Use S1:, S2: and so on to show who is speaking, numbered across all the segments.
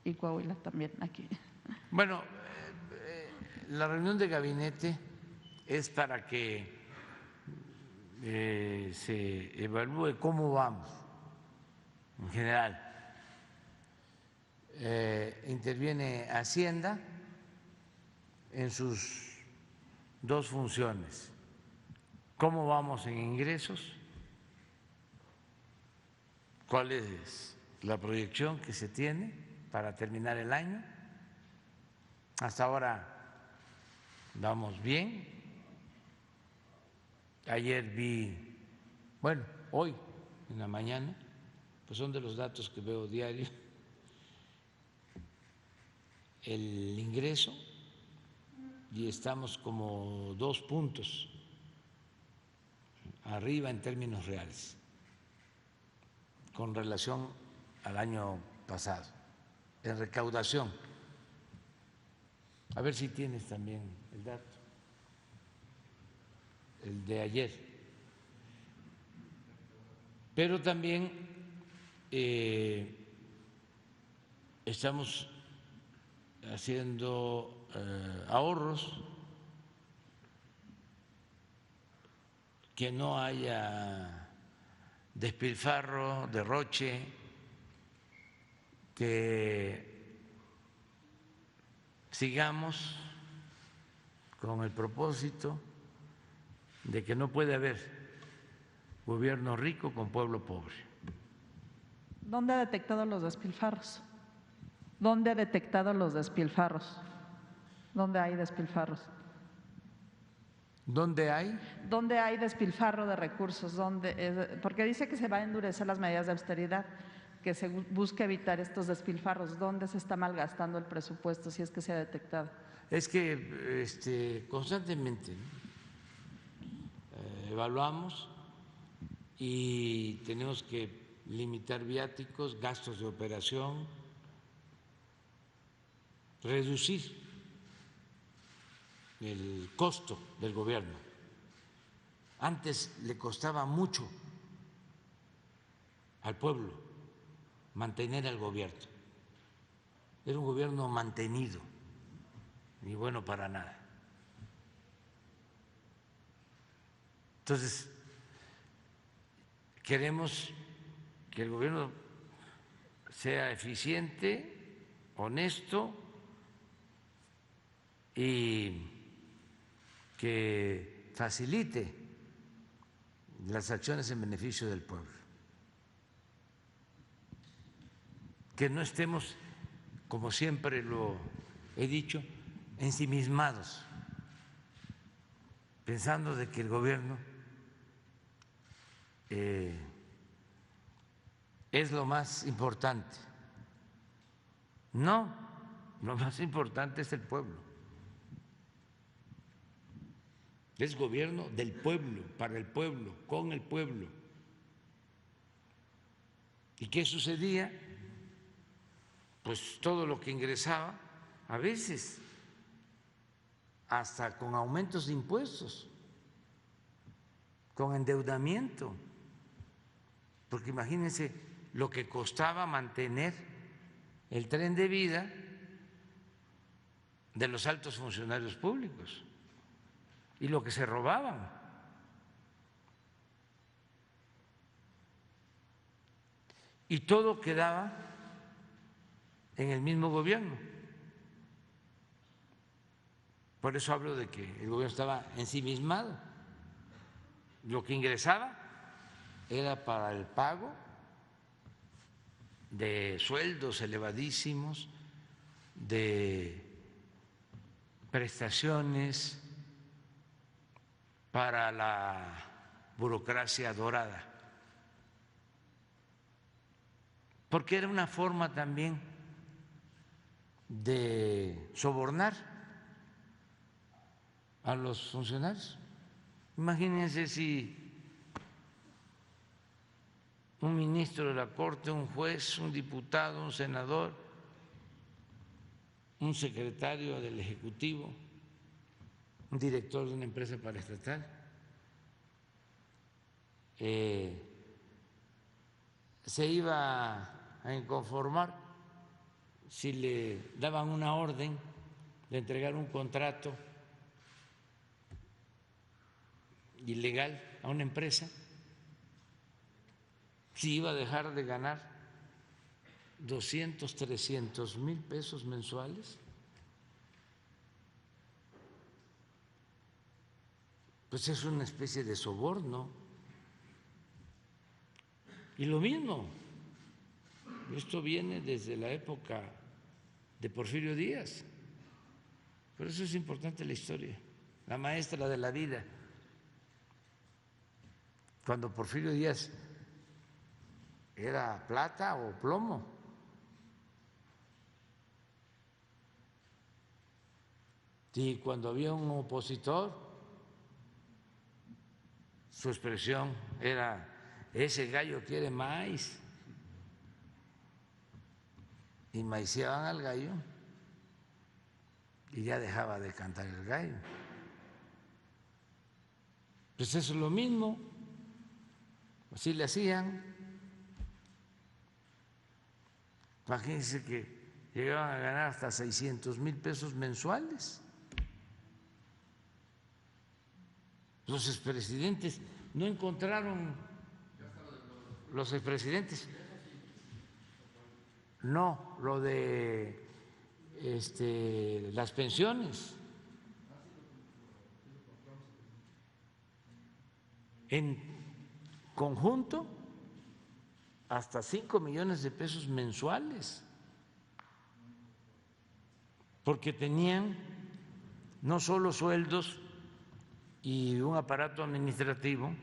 S1: y Coahuila también aquí.
S2: Bueno, la reunión de gabinete es para que se evalúe cómo vamos en general. Interviene Hacienda en sus dos funciones: cómo vamos en ingresos, cuál es la proyección que se tiene para terminar el año. Hasta ahora vamos bien. Ayer vi, bueno, hoy en la mañana, pues son de los datos que veo diario, el ingreso, y estamos como 2 puntos arriba en términos reales con relación al año pasado, en recaudación. A ver si tienes también el dato, el de ayer. Pero también estamos haciendo ahorros, que no haya despilfarro, derroche, que sigamos con el propósito de que no puede haber gobierno rico con pueblo pobre.
S1: ¿Dónde ha detectado los despilfarros? ¿Dónde ha detectado los despilfarros? ¿Dónde hay despilfarros?
S2: ¿Dónde hay?
S1: ¿Dónde hay despilfarro de recursos? Porque dice que se van a endurecer las medidas de austeridad, que se busca evitar estos despilfarros. ¿Dónde se está malgastando el presupuesto si es que se ha detectado?
S2: Es que constantemente evaluamos y tenemos que limitar viáticos, gastos de operación, reducir el costo del gobierno. Antes le costaba mucho al pueblo mantener al gobierno. Era un gobierno mantenido y bueno para nada. Entonces, queremos que el gobierno sea eficiente, honesto y que facilite las acciones en beneficio del pueblo. Que no estemos, como siempre lo he dicho, ensimismados, pensando de que el gobierno es lo más importante. No, lo más importante es el pueblo. Es gobierno del pueblo, para el pueblo, con el pueblo. ¿Y qué sucedía? Pues todo lo que ingresaba, a veces hasta con aumentos de impuestos, con endeudamiento, porque imagínense lo que costaba mantener el tren de vida de los altos funcionarios públicos y lo que se robaban. Y todo quedaba en el mismo gobierno. Por eso hablo de que el gobierno estaba ensimismado. Lo que ingresaba era para el pago de sueldos elevadísimos, de prestaciones para la burocracia dorada, porque era una forma también de sobornar a los funcionarios. Imagínense si un ministro de la Corte, un juez, un diputado, un senador, un secretario del Ejecutivo, un director de una empresa paraestatal, se iba a inconformar si le daban una orden de entregar un contrato ilegal a una empresa, si iba a dejar de ganar 200, 300 mil pesos mensuales. Pues es una especie de soborno. Y lo mismo, esto viene desde la época de Porfirio Díaz. Por eso es importante la historia, la maestra de la vida. Cuando Porfirio Díaz era plata o plomo. Y cuando había un opositor, su expresión era: ese gallo quiere maíz. Y maiciaban al gallo y ya dejaba de cantar el gallo. Pues eso es lo mismo, así le hacían. Imagínense que llegaban a ganar hasta 600,000 pesos mensuales. Los expresidentes no encontraron, los expresidentes, no, lo de las pensiones. En conjunto, hasta 5 millones de pesos mensuales, porque tenían no solo sueldos y un aparato administrativo,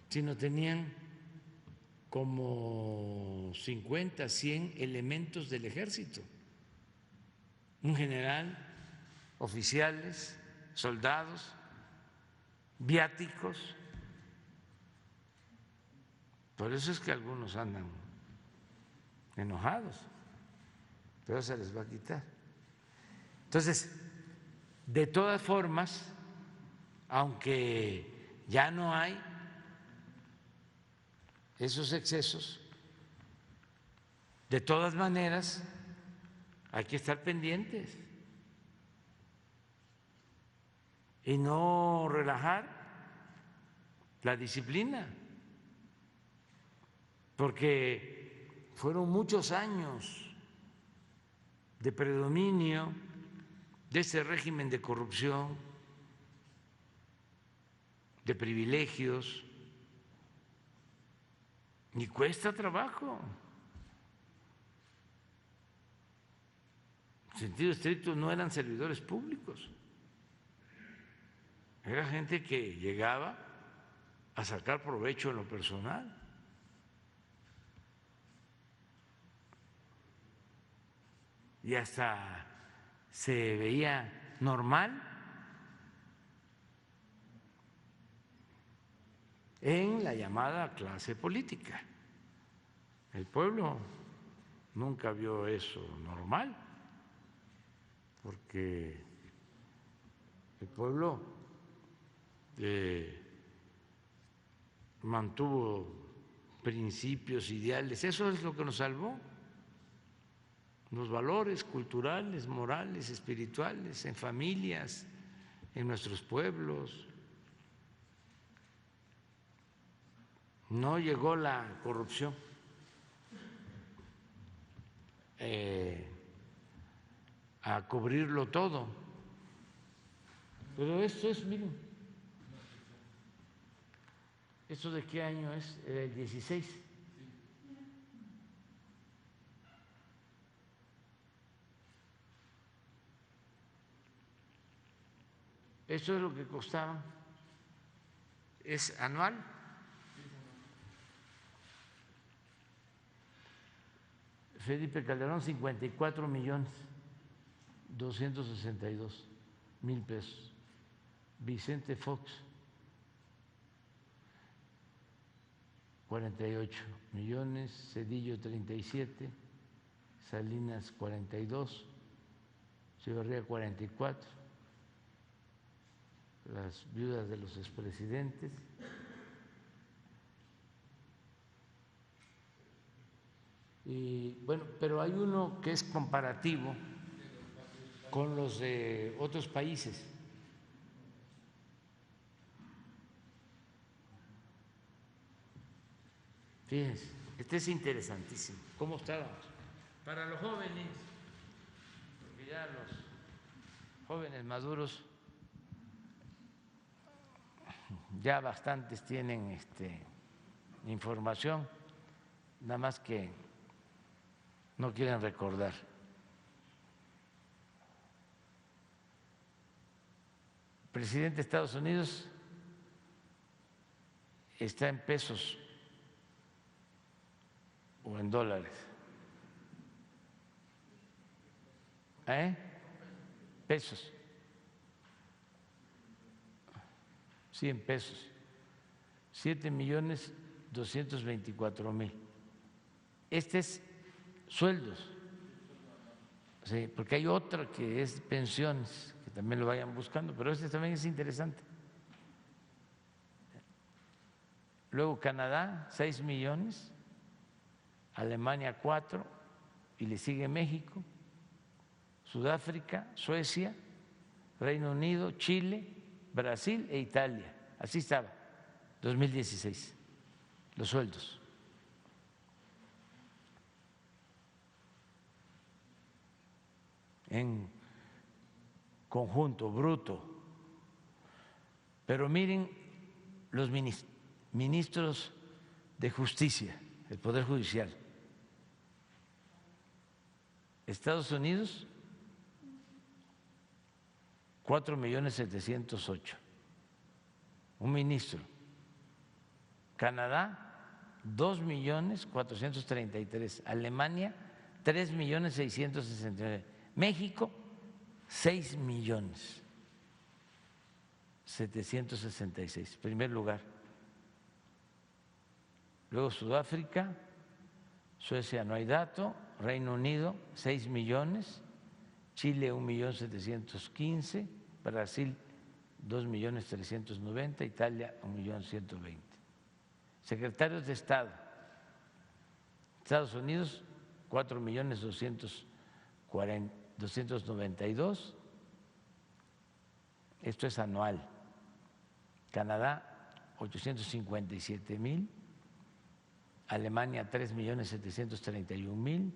S2: sino tenían como 50, 100 elementos del ejército, un general, oficiales, soldados, viáticos. Por eso es que algunos andan enojados, pero se les va a quitar. Entonces, de todas formas, aunque ya no hay esos excesos, de todas maneras hay que estar pendientes y no relajar la disciplina, porque fueron muchos años de predominio de ese régimen de corrupción, de privilegios, y cuesta trabajo. En sentido estricto no eran servidores públicos, era gente que llegaba a sacar provecho en lo personal. Y hasta se veía normal en la llamada clase política. El pueblo nunca vio eso normal, porque el pueblo mantuvo principios, ideales, eso es lo que nos salvó, los valores culturales, morales, espirituales, en familias, en nuestros pueblos. No llegó la corrupción a cubrirlo todo. Pero esto es, miren, ¿esto de qué año es? El 16. Eso es lo que costaba. ¿Es anual? Felipe Calderón, 54.262.000 pesos. Vicente Fox, 48 millones. Zedillo, 37. Salinas, 42. Echeverría, 44. Las viudas de los expresidentes. Y bueno, pero hay uno que es comparativo con los de otros países. Fíjense, este es interesantísimo. ¿Cómo estábamos? Para los jóvenes, porque ya los jóvenes maduros ya bastantes tienen información, nada más que no quieren recordar. El presidente de Estados Unidos está en pesos o en dólares. Pesos. Sí, en pesos. 7.224.000. Este es sueldos. Sí, porque hay otro que es pensiones, que también lo vayan buscando, pero este también es interesante. Luego Canadá, 6 millones, Alemania 4, y le sigue México, Sudáfrica, Suecia, Reino Unido, Chile, Brasil e Italia. Así estaba, 2016, los sueldos. En conjunto, bruto. Pero miren los ministros de justicia, el Poder Judicial. Estados Unidos, 4.708.000, un ministro. Canadá, 2.433.000. Alemania, 3.669.000. México, 6.766.000, primer lugar. Luego Sudáfrica, Suecia no hay dato, Reino Unido 6 millones, Chile 1.715.000, Brasil 2.390.000, Italia 1.120.000. Secretarios de Estado, Estados Unidos 4.292.000, esto es anual. Canadá 857.000, Alemania 3.731.000,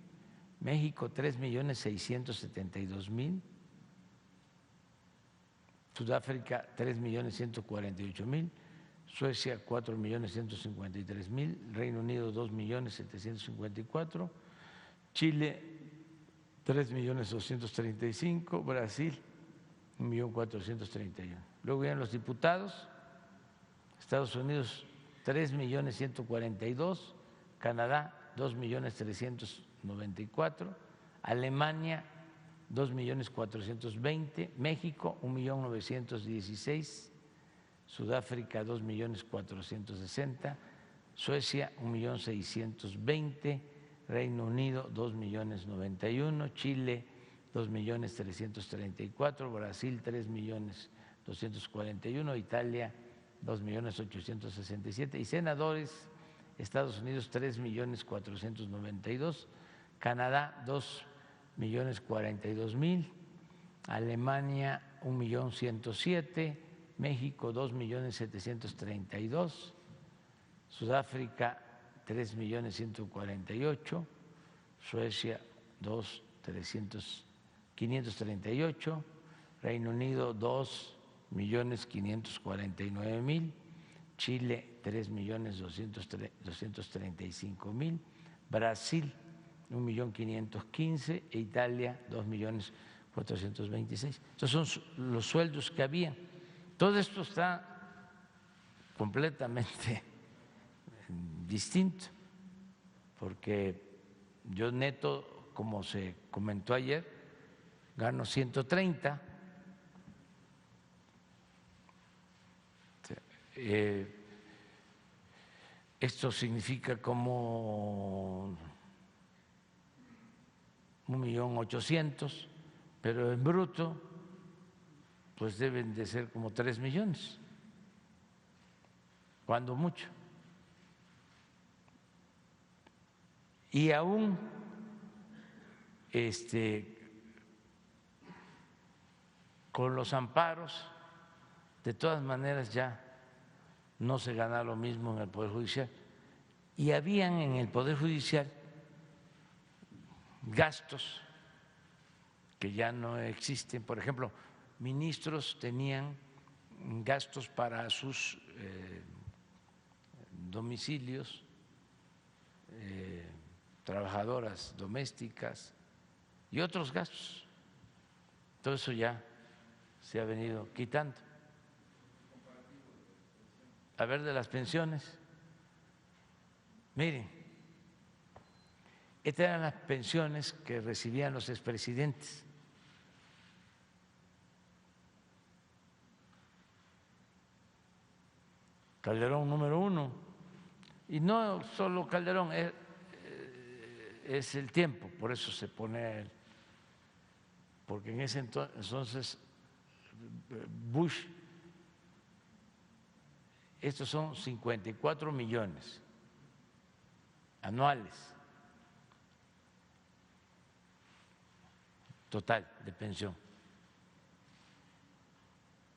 S2: México 3.672.000, Sudáfrica 3.148.000, Suecia 4.153.000, Reino Unido 2.754.000, Chile 3.235.000, Brasil 1.431.000. Luego vienen los diputados, Estados Unidos 3.142.000, Canadá 2.394.000, Alemania 2.420.000, México 1.916.000, Sudáfrica 2.460.000, Suecia 1.620.000, Reino Unido 2.091.000, Chile 2.334.000, Brasil 3.241.000, Italia 2.867.000, y senadores, Estados Unidos 3.492.000, Canadá 2.042.000, Alemania 1.107.000, México 2.732.000, Sudáfrica 3.148.000, Suecia 538.000, Reino Unido 2.549.000, Chile 3.235.000, Brasil 1.515.000 e Italia 2.426.000. Estos son los sueldos que había. Todo esto está completamente distinto, porque yo neto, como se comentó ayer, gano 130. Esto significa como 1.800.000, pero en bruto pues deben de ser como 3 millones, cuando mucho. y aún con los amparos, de todas maneras ya no se gana lo mismo en el Poder Judicial. Y habían en el Poder Judicial gastos que ya no existen. Por ejemplo, ministros tenían gastos para sus domicilios, trabajadoras domésticas y otros gastos. Todo eso ya se ha venido quitando. A ver, de las pensiones. Miren, estas eran las pensiones que recibían los expresidentes. Calderón número 1, y no solo Calderón, es el tiempo, por eso se pone él, porque en ese entonces Bush, estos son 54 millones anuales total de pensión.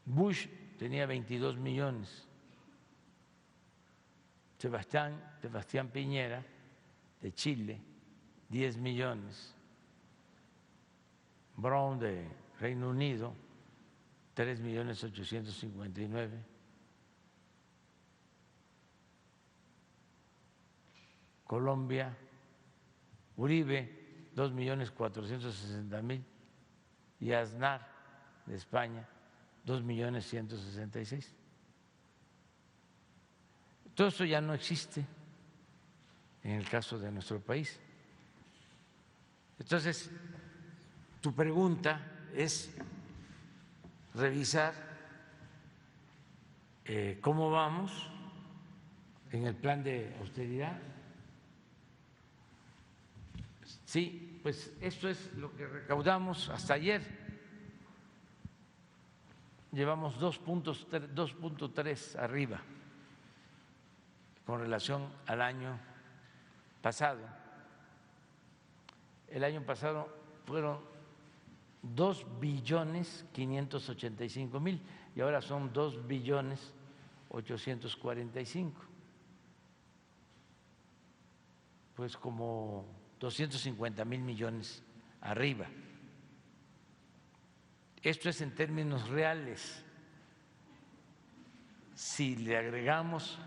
S2: Bush tenía 22 millones. Sebastián Piñera, de Chile, 10 millones. Brown, de Reino Unido, 3.859.000. Colombia, Uribe, 2.460.000. Y Aznar, de España, 2.166.000. Todo esto ya no existe en el caso de nuestro país. Entonces, tu pregunta es revisar cómo vamos en el plan de austeridad. Sí, pues esto es lo que recaudamos hasta ayer. Llevamos 2.3 arriba con relación al año pasado. El año pasado fueron 2.585.000 y ahora son 2.845.000. Pues como 250.000 millones arriba. Esto es en términos reales. Si le agregamos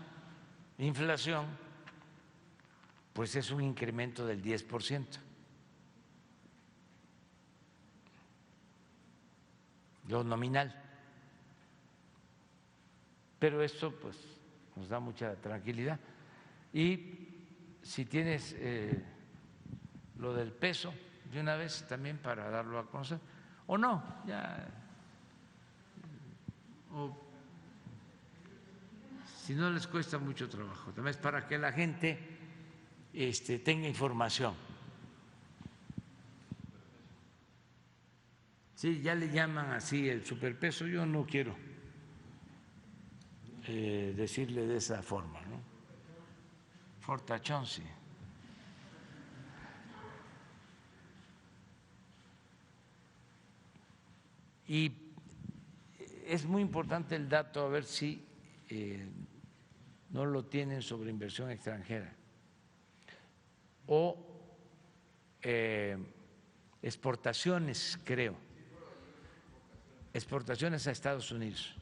S2: inflación, pues es un incremento del 10%. Lo nominal. Pero esto pues nos da mucha tranquilidad. Y si tienes lo del peso de una vez también para darlo a conocer, o no, ya, o si no les cuesta mucho trabajo, también es para que la gente tenga información. Sí, ya le llaman así el superpeso, yo no quiero decirle de esa forma, ¿no? Fortachón, sí. Y es muy importante el dato, a ver si no lo tienen sobre inversión extranjera o exportaciones, creo, exportaciones a Estados Unidos.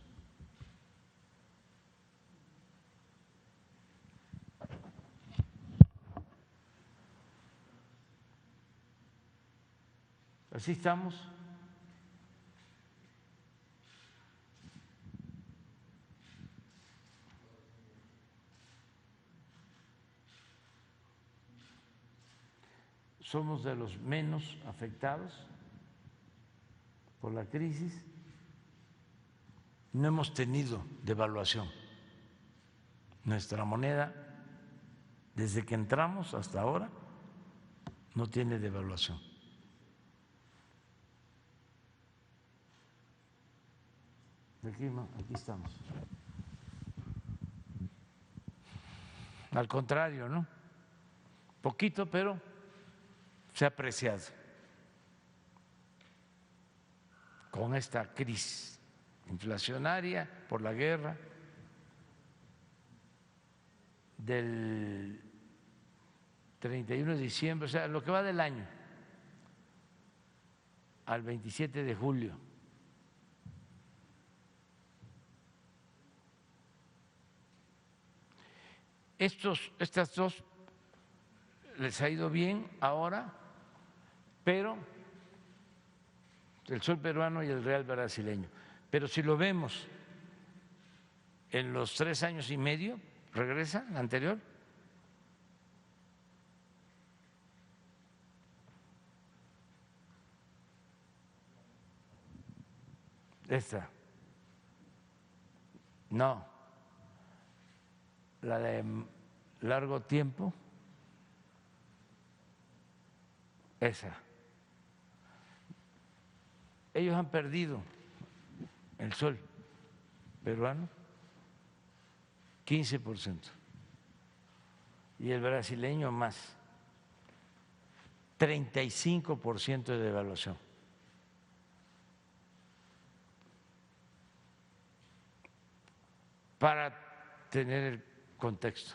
S2: Así estamos. Somos de los menos afectados por la crisis. No hemos tenido devaluación. Nuestra moneda, desde que entramos hasta ahora, no tiene devaluación. Aquí estamos. Al contrario, ¿no? poquito, pero se ha apreciado con esta crisis inflacionaria por la guerra. Del 31 de diciembre, o sea, lo que va del año, al 27 de julio. Estas dos les ha ido bien ahora, pero el sol peruano y el real brasileño. Pero si lo vemos en los 3 años y medio, regresa la anterior. Esta. No. La de largo tiempo. Esa. Ellos han perdido el sol peruano 15% y el brasileño más 35% de devaluación. Para tener el contexto.